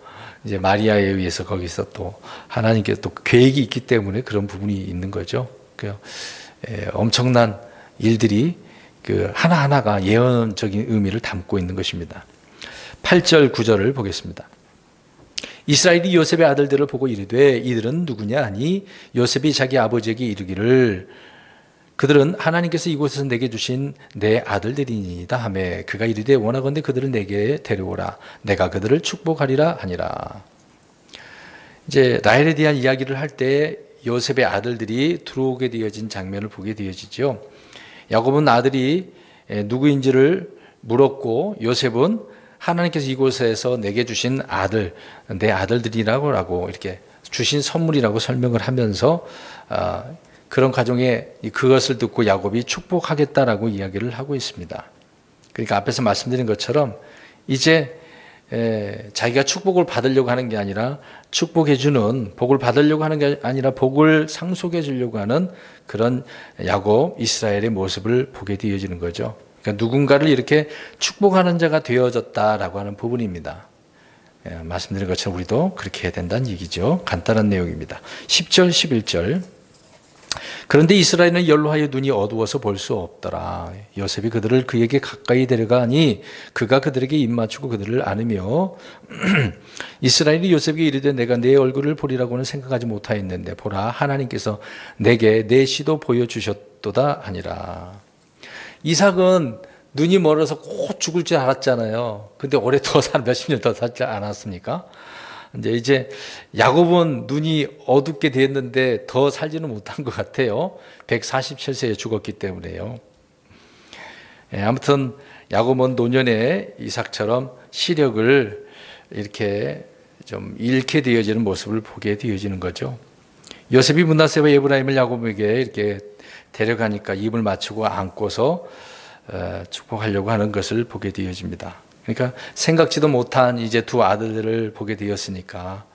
A: 이제 마리아에 의해서 거기서 또 하나님께서 또 계획이 있기 때문에 그런 부분이 있는 거죠. 엄청난 일들이 그 하나하나가 예언적인 의미를 담고 있는 것입니다. 8절 9절을 보겠습니다. 이스라엘이 요셉의 아들들을 보고 이르되 이들은 누구냐 하니 요셉이 자기 아버지에게 이르기를 그들은 하나님께서 이곳에서 내게 주신 내 아들들이니이다 하매 그가 이르되 원하건대 그들을 내게 데려오라 내가 그들을 축복하리라 하니라. 이제 라헬에 대한 이야기를 할 때 요셉의 아들들이 들어오게 되어진 장면을 보게 되어지죠. 야곱은 아들이 누구인지를 물었고 요셉은 하나님께서 이곳에서 내게 주신 아들, 내 아들들이라고 이렇게 주신 선물이라고 설명을 하면서 그런 가정에 그것을 듣고 야곱이 축복하겠다라고 이야기를 하고 있습니다. 그러니까 앞에서 말씀드린 것처럼 이제 자기가 축복을 받으려고 하는 게 아니라 축복해주는 복을 받으려고 하는 게 아니라 복을 상속해 주려고 하는 그런 야곱 이스라엘의 모습을 보게 되어지는 거죠. 그러니까 누군가를 이렇게 축복하는 자가 되어졌다라고 하는 부분입니다. 말씀드린 것처럼 우리도 그렇게 해야 된다는 얘기죠. 간단한 내용입니다. 10절 11절 그런데 이스라엘은 연로하여 눈이 어두워서 볼 수 없더라. 요셉이 그들을 그에게 가까이 데려가니 그가 그들에게 입맞추고 그들을 안으며 이스라엘이 요셉에게 이르되 내가 내 얼굴을 보리라고는 생각하지 못하였는데 보라 하나님께서 내게 내 시도 보여주셨도다 하니라. 이삭은 눈이 멀어서 곧 죽을 줄 알았잖아요. 근데 오래 더 몇십 년 더 살지 않았습니까? 이제 야곱은 눈이 어둡게 됐는데 더 살지는 못한 것 같아요. 147세에 죽었기 때문에요. 아무튼 야곱은 노년에 이삭처럼 시력을 이렇게 좀 잃게 되어지는 모습을 보게 되어지는 거죠. 요셉이 므낫세와 에브라임을 야곱에게 이렇게 데려가니까 입을 맞추고 안고서 축복하려고 하는 것을 보게 되어집니다. 그러니까 생각지도 못한 이제 두 아들들을 보게 되었으니까,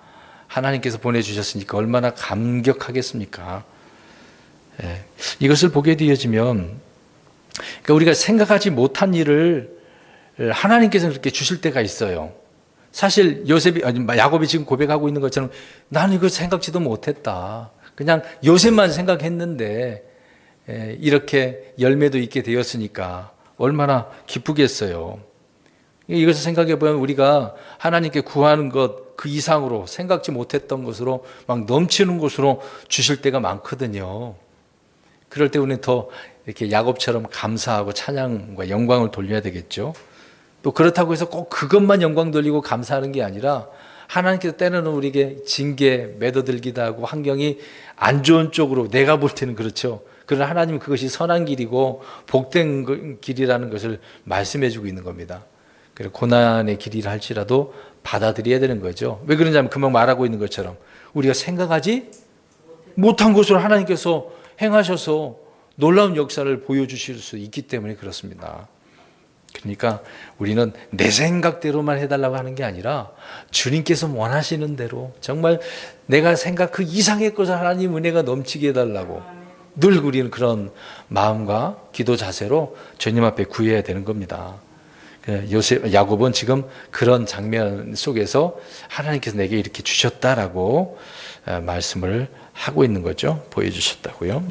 A: 하나님께서 보내주셨으니까 얼마나 감격하겠습니까? 이것을 보게 되어지면, 그러니까 우리가 생각하지 못한 일을 하나님께서 그렇게 주실 때가 있어요. 사실 야곱이 지금 고백하고 있는 것처럼 나는 이거 생각지도 못했다. 그냥 요셉만 생각했는데 이렇게 열매도 있게 되었으니까 얼마나 기쁘겠어요. 이것을 생각해 보면 우리가 하나님께 구하는 것 그 이상으로 생각지 못했던 것으로 막 넘치는 것으로 주실 때가 많거든요. 그럴 때 우리는 더 이렇게 야곱처럼 감사하고 찬양과 영광을 돌려야 되겠죠. 또 그렇다고 해서 꼭 그것만 영광 돌리고 감사하는 게 아니라, 하나님께서 때로는 우리에게 징계, 매도들기도 하고 환경이 안 좋은 쪽으로, 내가 볼 때는 그렇죠. 그러나 하나님은 그것이 선한 길이고 복된 길이라는 것을 말씀해 주고 있는 겁니다. 그래서 고난의 길이라 할지라도 받아들여야 되는 거죠. 왜 그런지 하면 금방 말하고 있는 것처럼 우리가 생각하지 못한 것으로 하나님께서 행하셔서 놀라운 역사를 보여주실 수 있기 때문에 그렇습니다. 그러니까 우리는 내 생각대로만 해달라고 하는 게 아니라 주님께서 원하시는 대로, 정말 내가 생각 그 이상의 것을 하나님 은혜가 넘치게 해달라고 늘 우리는 그런 마음과 기도 자세로 주님 앞에 구해야 되는 겁니다. 야곱은 지금 그런 장면 속에서 하나님께서 내게 이렇게 주셨다라고 말씀을 하고 있는 거죠. 보여주셨다고요.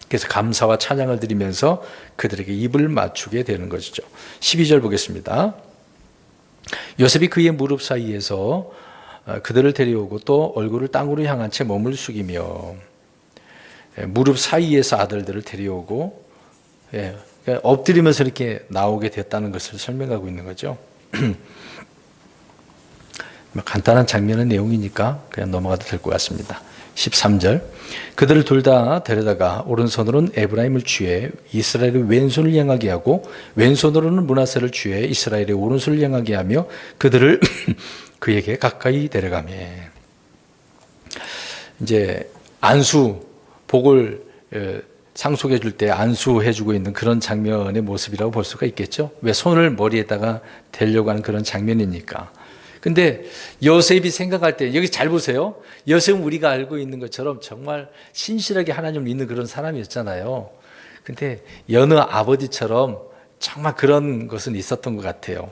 A: 그래서 감사와 찬양을 드리면서 그들에게 입을 맞추게 되는 것이죠. 12절 보겠습니다. 요셉이 그의 무릎 사이에서 그들을 데려오고 또 얼굴을 땅으로 향한 채 몸을 숙이며, 무릎 사이에서 아들들을 데려오고 엎드리면서 이렇게 나오게 됐다는 것을 설명하고 있는 거죠. 간단한 장면의 내용이니까 그냥 넘어가도 될 것 같습니다. 13절, 그들을 둘 다 데려다가 오른손으로는 에브라임을 취해 이스라엘의 왼손을 향하게 하고 왼손으로는 므낫세를 취해 이스라엘의 오른손을 향하게 하며 그들을 그에게 가까이 데려가며, 이제 안수 복을 상속해 줄 때 안수해 주고 있는 그런 장면의 모습이라고 볼 수가 있겠죠. 왜 손을 머리에다가 대려고 하는 그런 장면이니까. 근데 요셉이 생각할 때, 여기 잘 보세요. 요셉은 우리가 알고 있는 것처럼 정말 신실하게 하나님을 믿는 그런 사람이었잖아요. 근데 여느 아버지처럼 정말 그런 것은 있었던 것 같아요.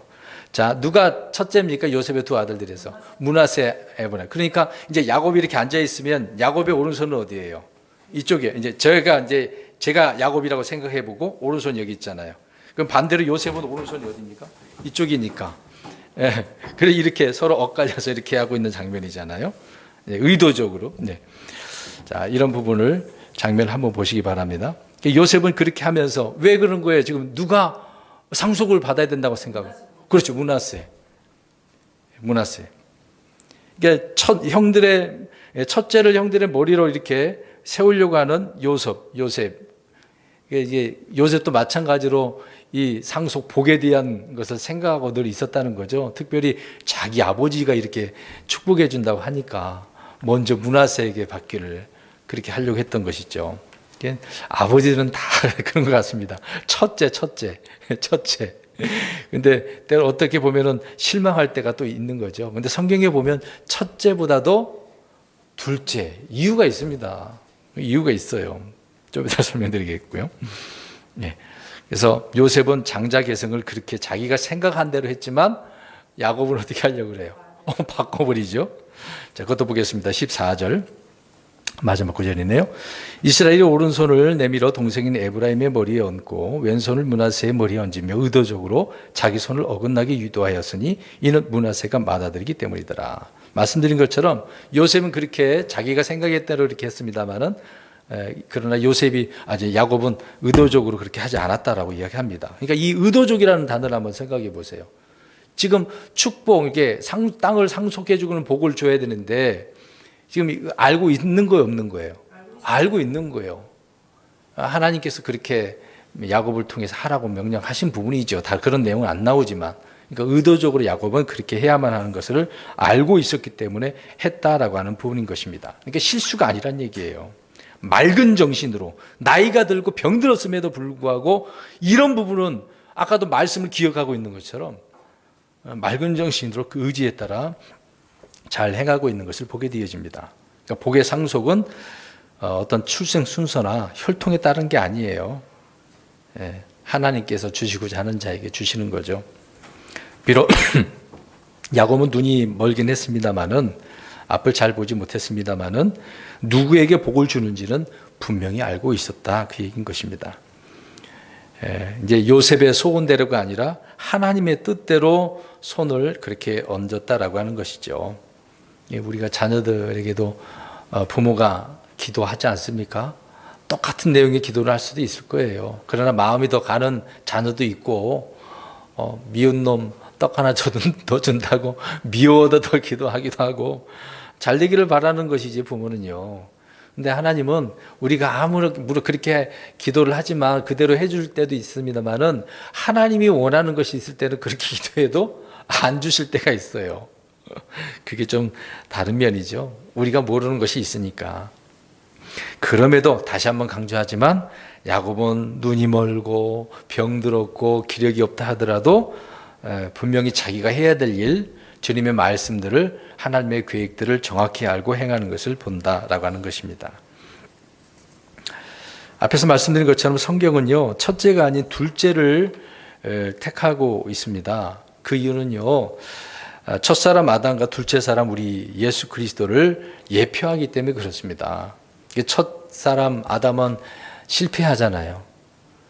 A: 자, 누가 첫째입니까? 요셉의 두 아들들에서 므낫세, 에브라임. 그러니까 이제 야곱이 이렇게 앉아 있으면 야곱의 오른손은 어디예요? 이쪽에. 이제 제가 야곱이라고 생각해 보고 오른손 여기 있잖아요. 그럼 반대로 요셉은 오른손이 어디입니까? 이쪽이니까. 예. 그래 이렇게 서로 엇갈려서 이렇게 하고 있는 장면이잖아요. 예, 의도적으로. 네. 자, 이런 부분을 장면을 한번 보시기 바랍니다. 요셉은 그렇게 하면서 왜 그런 거예요? 지금 누가 상속을 받아야 된다고 생각해요? 그렇죠. 므낫세. 그러니까 첫째를 형들의 머리로 이렇게 세우려고 하는 요셉. 이게 요셉도 마찬가지로 이 상속 복에 대한 것을 생각하고 늘 있었다는 거죠. 특별히 자기 아버지가 이렇게 축복해 준다고 하니까 먼저 므낫세에게 받기를 그렇게 하려고 했던 것이죠. 아버지들은 다 그런 것 같습니다. 첫째. 근데 때로 어떻게 보면은 실망할 때가 또 있는 거죠. 근데 성경에 보면 첫째보다도 둘째, 이유가 있습니다. 이유가 있어요. 좀 이따 설명드리겠고요. 네. 그래서 요셉은 장자 계승을 그렇게 자기가 생각한 대로 했지만 야곱은 어떻게 하려고 그래요? 바꿔버리죠. 자, 그것도 보겠습니다. 14절. 마지막 구절이네요. 이스라엘이 오른손을 내밀어 동생인 에브라임의 머리에 얹고 왼손을 므낫세의 머리에 얹으며 의도적으로 자기 손을 어긋나게 유도하였으니 이는 므낫세가 맞아들이기 때문이더라. 말씀드린 것처럼 요셉은 그렇게 자기가 생각했던 대로 이렇게 했습니다만은, 그러나 야곱은 의도적으로 그렇게 하지 않았다라고 이야기합니다. 그러니까 이 의도적이라는 단어를 한번 생각해 보세요. 지금 축복, 이게 땅을 상속해 주는 복을 줘야 되는데 지금 알고 있는 거예요, 없는 거예요? 알고 있는 거예요. 하나님께서 그렇게 야곱을 통해서 하라고 명령하신 부분이죠. 다 그런 내용은 안 나오지만, 그러니까 의도적으로 야곱은 그렇게 해야만 하는 것을 알고 있었기 때문에 했다라고 하는 부분인 것입니다. 그러니까 실수가 아니란 얘기예요. 맑은 정신으로 나이가 들고 병들었음에도 불구하고 이런 부분은 아까도 말씀을 기억하고 있는 것처럼 맑은 정신으로 그 의지에 따라 잘 행하고 있는 것을 보게 되어집니다. 그러니까 복의 상속은 어떤 출생 순서나 혈통에 따른 게 아니에요. 하나님께서 주시고자 하는 자에게 주시는 거죠. 비록 야곱은 눈이 멀긴 했습니다마는, 앞을 잘 보지 못했습니다마는 누구에게 복을 주는지는 분명히 알고 있었다, 그 얘기인 것입니다. 이제 요셉의 소원대로가 아니라 하나님의 뜻대로 손을 그렇게 얹었다라고 하는 것이죠. 우리가 자녀들에게도 부모가 기도하지 않습니까? 똑같은 내용의 기도를 할 수도 있을 거예요. 그러나 마음이 더 가는 자녀도 있고, 미운 놈 떡 하나 더 준다고 미워도 더 기도하기도 하고, 잘 되기를 바라는 것이지 부모는요. 근데 하나님은 우리가 아무리 그렇게 기도를 하지만 그대로 해줄 때도 있습니다만은, 하나님이 원하는 것이 있을 때는 그렇게 기도해도 안 주실 때가 있어요. 그게 좀 다른 면이죠. 우리가 모르는 것이 있으니까. 그럼에도 다시 한번 강조하지만 야곱은 눈이 멀고 병들었고 기력이 없다 하더라도 분명히 자기가 해야 될 일, 주님의 말씀들을, 하나님의 계획들을 정확히 알고 행하는 것을 본다라고 하는 것입니다. 앞에서 말씀드린 것처럼 성경은요, 첫째가 아닌 둘째를 택하고 있습니다. 그 이유는요, 첫사람 아담과 둘째 사람 우리 예수 그리스도를 예표하기 때문에 그렇습니다. 첫사람 아담은 실패하잖아요.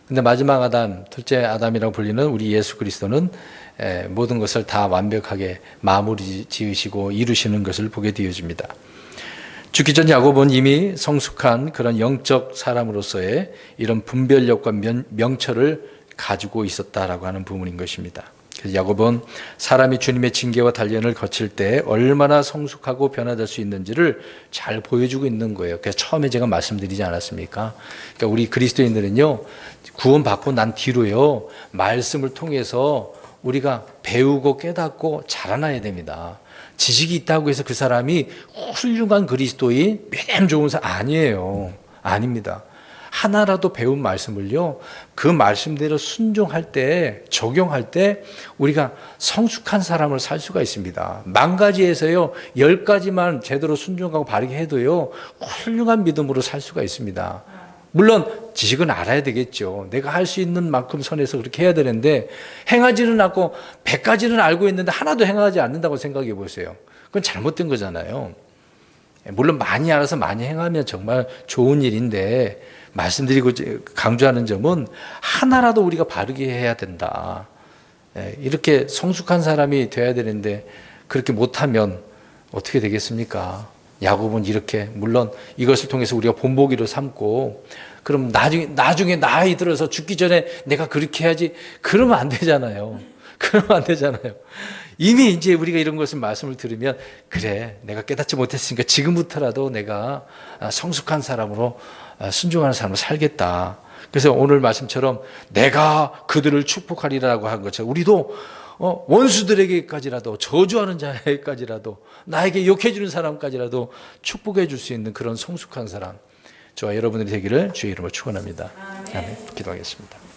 A: 근데 마지막 아담, 둘째 아담이라고 불리는 우리 예수 그리스도는 모든 것을 다 완벽하게 마무리 지으시고 이루시는 것을 보게 되어집니다. 죽기 전 야곱은 이미 성숙한 그런 영적 사람으로서의 이런 분별력과 명철을 가지고 있었다라고 하는 부분인 것입니다. 그래서 야곱은 사람이 주님의 징계와 단련을 거칠 때 얼마나 성숙하고 변화될 수 있는지를 잘 보여주고 있는 거예요. 그래서 처음에 제가 말씀드리지 않았습니까? 그러니까 우리 그리스도인들은요, 구원받고 난 뒤로요, 말씀을 통해서 우리가 배우고 깨닫고 자라나야 됩니다. 지식이 있다고 해서 그 사람이 훌륭한 그리스도인, 믿음 좋은 사람 아니에요. 아닙니다. 하나라도 배운 말씀을요, 그 말씀대로 순종할 때, 적용할 때 우리가 성숙한 사람을 살 수가 있습니다. 10가지에서요 10가지만 제대로 순종하고 바르게 해도요 훌륭한 믿음으로 살 수가 있습니다. 물론 지식은 알아야 되겠죠. 내가 할 수 있는 만큼 선에서 그렇게 해야 되는데, 행하지는 않고 100가지는 알고 있는데 하나도 행하지 않는다고 생각해 보세요. 그건 잘못된 거잖아요. 물론 많이 알아서 많이 행하면 정말 좋은 일인데, 말씀드리고 강조하는 점은 하나라도 우리가 바르게 해야 된다. 이렇게 성숙한 사람이 돼야 되는데 그렇게 못하면 어떻게 되겠습니까? 야곱은 이렇게, 물론 이것을 통해서 우리가 본보기로 삼고, 그럼 나중에 나이 들어서 죽기 전에 내가 그렇게 해야지, 그러면 안 되잖아요. 그러면 안 되잖아요. 이미 이제 우리가 이런 것을 말씀을 들으면, 그래, 내가 깨닫지 못했으니까 지금부터라도 내가 성숙한 사람으로, 순종하는 사람으로 살겠다. 그래서 오늘 말씀처럼 내가 그들을 축복하리라고 한 것처럼 우리도 원수들에게까지라도, 저주하는 자에게까지라도, 나에게 욕해주는 사람까지라도 축복해 줄 수 있는 그런 성숙한 사람, 저와 여러분들이 되기를 주의 이름으로 축원합니다. 아멘. 기도하겠습니다.